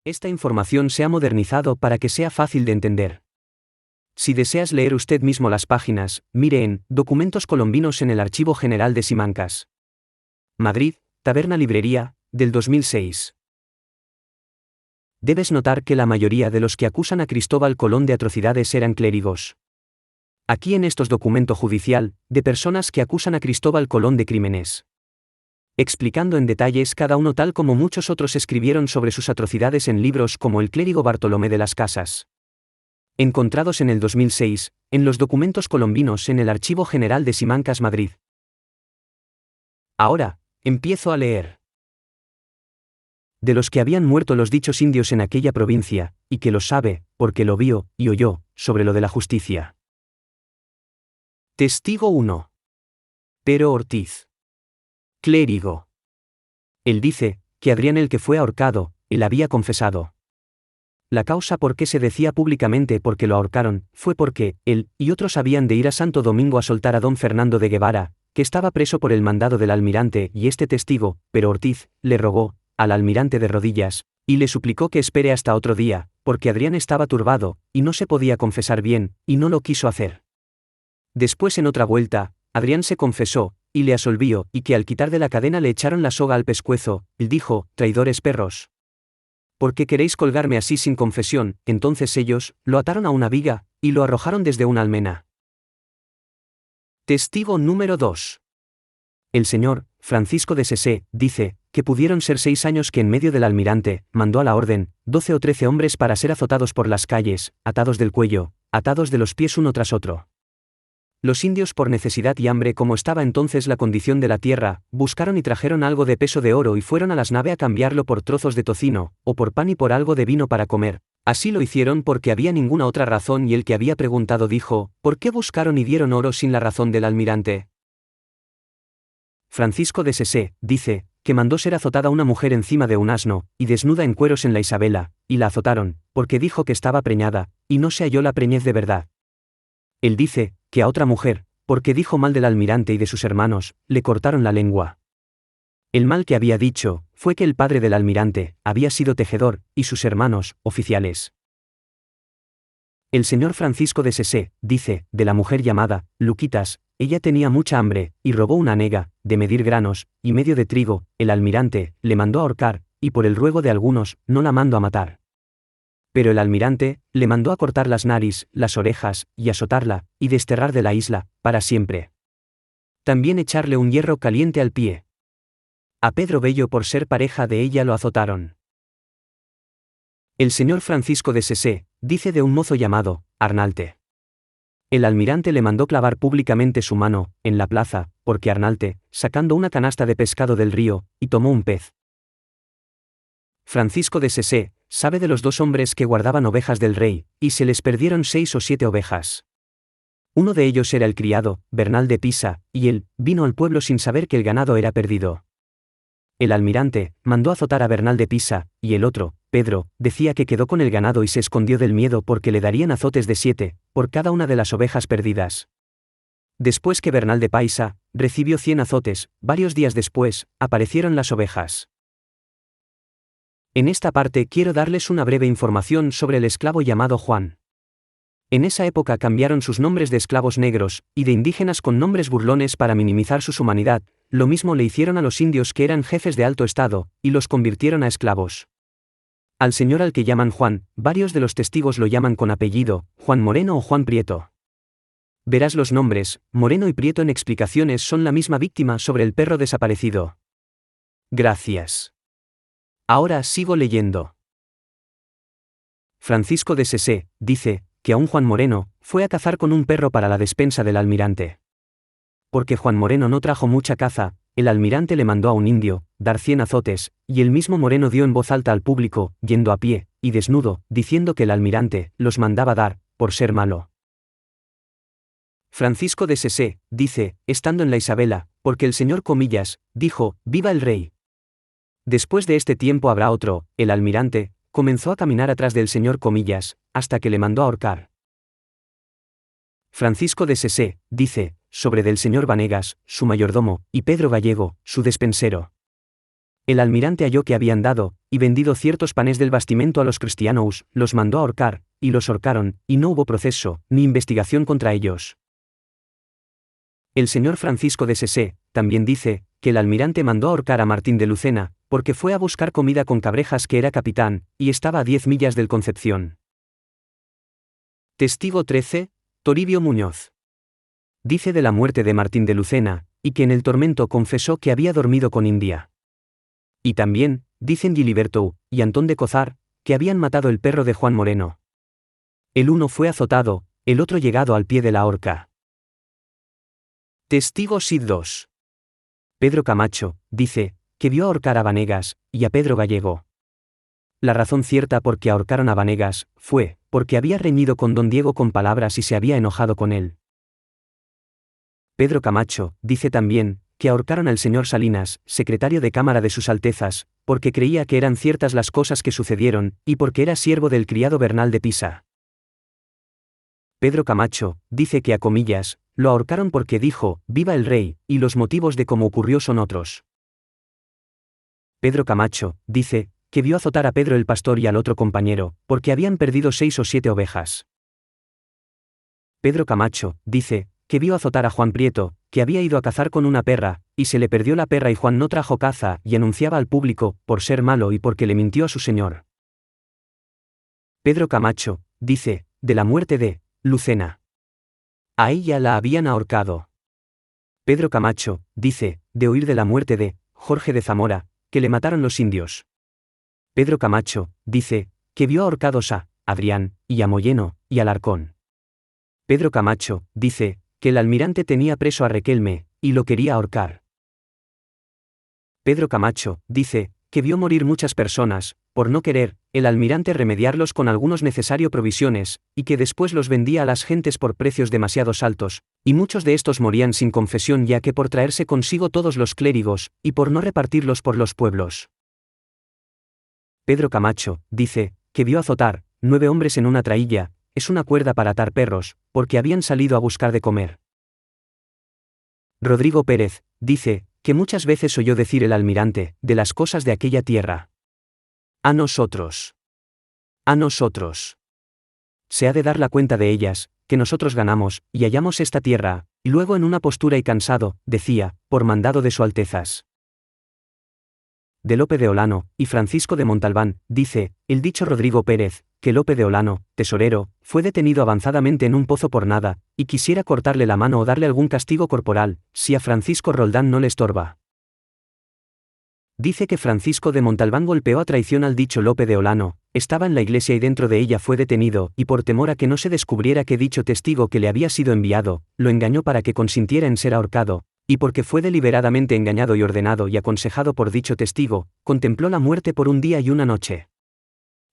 Esta información se ha modernizado para que sea fácil de entender. Si deseas leer usted mismo las páginas, mire en Documentos colombinos en el Archivo General de Simancas. Madrid, Taberna Librería, del 2006. Debes notar que la mayoría de los que acusan a Cristóbal Colón de atrocidades eran clérigos. Aquí en estos documentos judicial, de personas que acusan a Cristóbal Colón de crímenes. Explicando en detalles cada uno tal como muchos otros escribieron sobre sus atrocidades en libros como El clérigo Bartolomé de las Casas. Encontrados en el 2006, en los documentos colombinos en el Archivo General de Simancas, Madrid. Ahora, empiezo a leer. De los que habían muerto los dichos indios en aquella provincia, y que lo sabe, porque lo vio, y oyó, sobre lo de la justicia. Testigo 1. Pero Ortiz. Clérigo. Él dice, que Adrián el que fue ahorcado, él había confesado. La causa por qué se decía públicamente porque lo ahorcaron, fue porque, él, y otros habían de ir a Santo Domingo a soltar a don Fernando de Guevara, que estaba preso por el mandado del almirante, y este testigo, pero Ortiz, le rogó, al almirante de rodillas, y le suplicó que espere hasta otro día, porque Adrián estaba turbado, y no se podía confesar bien, y no lo quiso hacer. Después en otra vuelta, Adrián se confesó, y le absolvió, y que al quitar de la cadena le echaron la soga al pescuezo, él dijo, traidores perros. ¿Por qué queréis colgarme así sin confesión? Entonces ellos, lo ataron a una viga, y lo arrojaron desde una almena. Testigo número 2. El señor, Francisco de Sesé, dice, que pudieron ser 6 años que en medio del almirante, mandó a la orden, 12 o 13 hombres para ser azotados por las calles, atados del cuello, atados de los pies uno tras otro. Los indios por necesidad y hambre como estaba entonces la condición de la tierra, buscaron y trajeron algo de peso de oro y fueron a las naves a cambiarlo por trozos de tocino, o por pan y por algo de vino para comer. Así lo hicieron porque había ninguna otra razón y el que había preguntado dijo, ¿por qué buscaron y dieron oro sin la razón del almirante? Francisco de Sesé, dice, que mandó ser azotada una mujer encima de un asno, y desnuda en cueros en la Isabela, y la azotaron, porque dijo que estaba preñada, y no se halló la preñez de verdad. Él dice, que a otra mujer, porque dijo mal del almirante y de sus hermanos, le cortaron la lengua. El mal que había dicho, fue que el padre del almirante, había sido tejedor, y sus hermanos, oficiales. El señor Francisco de Sesé, dice, de la mujer llamada, Luquitas, ella tenía mucha hambre, y robó una nega, de medir granos, y medio de trigo, el almirante, le mandó a ahorcar, y por el ruego de algunos, no la mandó a matar. Pero el almirante, le mandó a cortar las nariz, las orejas, y azotarla, y desterrar de la isla, para siempre. También echarle un hierro caliente al pie. A Pedro Bello por ser pareja de ella lo azotaron. El señor Francisco de Sesé, dice de un mozo llamado, Arnalte. El almirante le mandó clavar públicamente su mano, en la plaza, porque Arnalte, sacando una canasta de pescado del río, y tomó un pez. Francisco de Sesé, sabe de los 2 hombres que guardaban ovejas del rey, y se les perdieron 6 o 7 ovejas. Uno de ellos era el criado, Bernal de Pisa, y él, vino al pueblo sin saber que el ganado era perdido. El almirante, mandó azotar a Bernal de Pisa, y el otro, Pedro, decía que quedó con el ganado y se escondió del miedo porque le darían azotes de 7, por cada una de las ovejas perdidas. Después que Bernal de Pisa, recibió 100 azotes, varios días después, aparecieron las ovejas. En esta parte quiero darles una breve información sobre el esclavo llamado Juan. En esa época cambiaron sus nombres de esclavos negros, y de indígenas con nombres burlones para minimizar su humanidad, lo mismo le hicieron a los indios que eran jefes de alto estado, y los convirtieron a esclavos. Al señor al que llaman Juan, varios de los testigos lo llaman con apellido, Juan Moreno o Juan Prieto. Verás los nombres, Moreno y Prieto en explicaciones son la misma víctima sobre el perro desaparecido. Gracias. Ahora sigo leyendo. Francisco de Sesé, dice, que aún Juan Moreno, fue a cazar con un perro para la despensa del almirante. Porque Juan Moreno no trajo mucha caza, el almirante le mandó a un indio, dar 100 azotes, y el mismo Moreno dio en voz alta al público, yendo a pie, y desnudo, diciendo que el almirante, los mandaba dar, por ser malo. Francisco de Sesé, dice, estando en la Isabela, porque el señor Comillas, dijo, ¡viva el rey! Después de este tiempo habrá otro, el almirante, comenzó a caminar atrás del señor Comillas, hasta que le mandó ahorcar. Francisco de Sesé, dice, sobre del señor Vanegas, su mayordomo, y Pedro Gallego, su despensero. El almirante halló que habían dado, y vendido ciertos panes del bastimento a los cristianos, los mandó ahorcar, y los ahorcaron, y no hubo proceso, ni investigación contra ellos. El señor Francisco de Sese también dice, que el almirante mandó ahorcar a Martín de Lucena, porque fue a buscar comida con Cabrejas, que era capitán, y estaba a 10 millas del Concepción. Testigo 13, Toribio Muñoz. Dice de la muerte de Martín de Lucena, y que en el tormento confesó que había dormido con India. Y también, dicen Giliberto y Antón de Cozar, que habían matado el perro de Juan Moreno. El uno fue azotado, el otro llegado al pie de la horca. Testigo Sid 2. Pedro Camacho, dice, que vio ahorcar a Vanegas, y a Pedro Gallego. La razón cierta por que ahorcaron a Vanegas, fue, porque había reñido con don Diego con palabras y se había enojado con él. Pedro Camacho, dice también, que ahorcaron al señor Salinas, secretario de Cámara de sus Altezas, porque creía que eran ciertas las cosas que sucedieron, y porque era siervo del criado Bernal de Pisa. Pedro Camacho, dice que a comillas, lo ahorcaron porque dijo, viva el rey, y los motivos de cómo ocurrió son otros. Pedro Camacho, dice, que vio azotar a Pedro el pastor y al otro compañero, porque habían perdido 6 o 7 ovejas. Pedro Camacho, dice, que vio azotar a Juan Prieto, que había ido a cazar con una perra, y se le perdió la perra y Juan no trajo caza, y anunciaba al público, por ser malo y porque le mintió a su señor. Pedro Camacho, dice, de la muerte de Lucena. A ella la habían ahorcado. Pedro Camacho, dice, de oír de la muerte de Jorge de Zamora, que le mataron los indios. Pedro Camacho, dice, que vio ahorcados a Adrián, y a Moyeno, y Alarcón. Pedro Camacho, dice, que el almirante tenía preso a Requelme, y lo quería ahorcar. Pedro Camacho, dice, que vio morir muchas personas, por no querer, el almirante remediarlos con algunos necesario provisiones, y que después los vendía a las gentes por precios demasiado altos, y muchos de estos morían sin confesión ya que por traerse consigo todos los clérigos, y por no repartirlos por los pueblos. Pedro Camacho, dice, que vio azotar 9 hombres en una traílla, es una cuerda para atar perros, porque habían salido a buscar de comer. Rodrigo Pérez, dice, que muchas veces oyó decir el almirante, de las cosas de aquella tierra. A nosotros. A nosotros. Se ha de dar la cuenta de ellas, que nosotros ganamos, y hallamos esta tierra, y luego en una postura y cansado, decía, por mandado de su Altezas. De Lope de Olano, y Francisco de Montalbán, dice, el dicho Rodrigo Pérez, que Lope de Olano, tesorero, fue detenido avanzadamente en un pozo por nada, y quisiera cortarle la mano o darle algún castigo corporal, si a Francisco Roldán no le estorba. Dice que Francisco de Montalbán golpeó a traición al dicho Lope de Olano, estaba en la iglesia y dentro de ella fue detenido, y por temor a que no se descubriera que dicho testigo que le había sido enviado, lo engañó para que consintiera en ser ahorcado, y porque fue deliberadamente engañado y ordenado y aconsejado por dicho testigo, contempló la muerte por un día y una noche.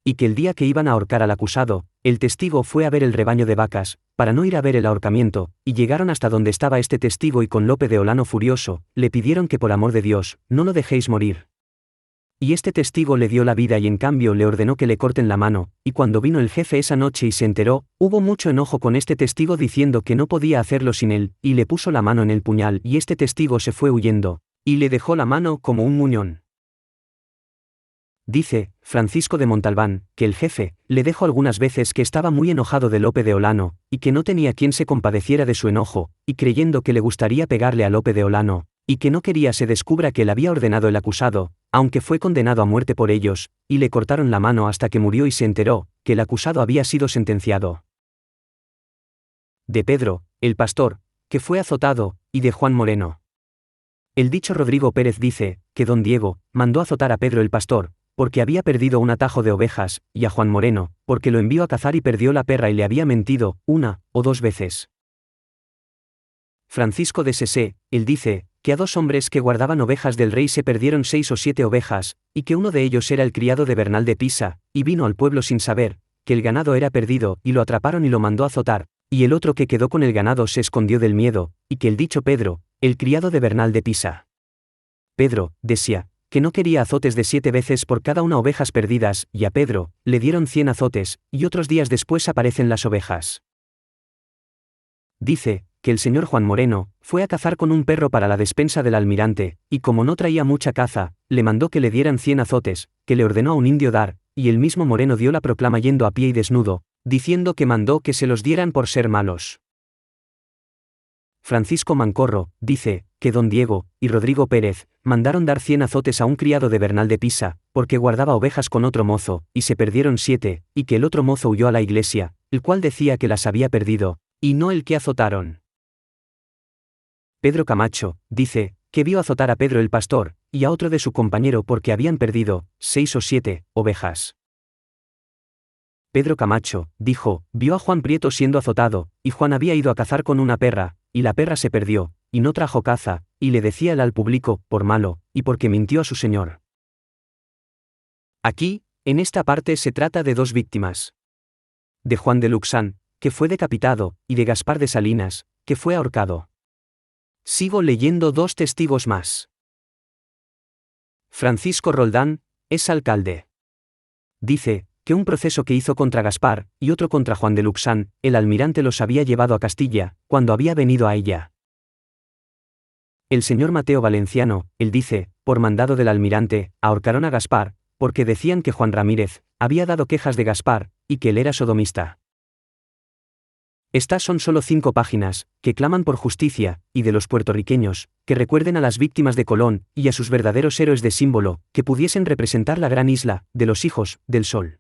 Y que el día que iban a ahorcar al acusado, el testigo fue a ver el rebaño de vacas, para no ir a ver el ahorcamiento, y llegaron hasta donde estaba este testigo y con Lope de Olano furioso, le pidieron que por amor de Dios, no lo dejéis morir. Y este testigo le dio la vida y en cambio le ordenó que le corten la mano, y cuando vino el jefe esa noche y se enteró, hubo mucho enojo con este testigo diciendo que no podía hacerlo sin él, y le puso la mano en el puñal y este testigo se fue huyendo, y le dejó la mano como un muñón. Dice, Francisco de Montalbán, que el jefe, le dijo algunas veces que estaba muy enojado de Lope de Olano, y que no tenía quien se compadeciera de su enojo, y creyendo que le gustaría pegarle a Lope de Olano, y que no quería se descubra que le había ordenado el acusado, aunque fue condenado a muerte por ellos, y le cortaron la mano hasta que murió y se enteró, que el acusado había sido sentenciado. De Pedro, el pastor, que fue azotado, y de Juan Moreno. El dicho Rodrigo Pérez dice, que don Diego, mandó azotar a Pedro el pastor, porque había perdido un atajo de ovejas, y a Juan Moreno, porque lo envió a cazar y perdió la perra y le había mentido, 1 o 2 veces. Francisco de Sese, él dice, que a 2 hombres que guardaban ovejas del rey se perdieron 6 o 7 ovejas, y que uno de ellos era el criado de Bernal de Pisa, y vino al pueblo sin saber, que el ganado era perdido, y lo atraparon y lo mandó azotar, y el otro que quedó con el ganado se escondió del miedo, y que el dicho Pedro, el criado de Bernal de Pisa. Pedro, decía, que no quería azotes de 7 veces por cada una ovejas perdidas, y a Pedro, le dieron 100 azotes, y otros días después aparecen las ovejas. Dice, que el señor Juan Moreno fue a cazar con un perro para la despensa del almirante, y como no traía mucha caza, le mandó que le dieran 100 azotes, que le ordenó a un indio dar, y el mismo Moreno dio la proclama yendo a pie y desnudo, diciendo que mandó que se los dieran por ser malos. Francisco Mancorro dice que don Diego y Rodrigo Pérez mandaron dar 100 azotes a un criado de Bernal de Pisa, porque guardaba ovejas con otro mozo, y se perdieron 7, y que el otro mozo huyó a la iglesia, el cual decía que las había perdido, y no el que azotaron. Pedro Camacho dice que vio azotar a Pedro el pastor, y a otro de su compañero porque habían perdido 6 o 7 ovejas. Pedro Camacho dijo, vio a Juan Prieto siendo azotado, y Juan había ido a cazar con una perra, y la perra se perdió, y no trajo caza, y le decía él al público, por malo, y porque mintió a su señor. Aquí, en esta parte se trata de 2 víctimas. De Juan de Luxán, que fue decapitado, y de Gaspar de Salinas, que fue ahorcado. Sigo leyendo 2 testigos más. Francisco Roldán es alcalde. Dice que un proceso que hizo contra Gaspar y otro contra Juan de Luxán, el almirante los había llevado a Castilla, cuando había venido a ella. El señor Mateo Valenciano, él dice, por mandado del almirante, ahorcaron a Gaspar, porque decían que Juan Ramírez había dado quejas de Gaspar, y que él era sodomista. Estas son solo 5 páginas, que claman por justicia, y de los puertorriqueños, que recuerden a las víctimas de Colón, y a sus verdaderos héroes de símbolo, que pudiesen representar la gran isla, de los hijos del sol.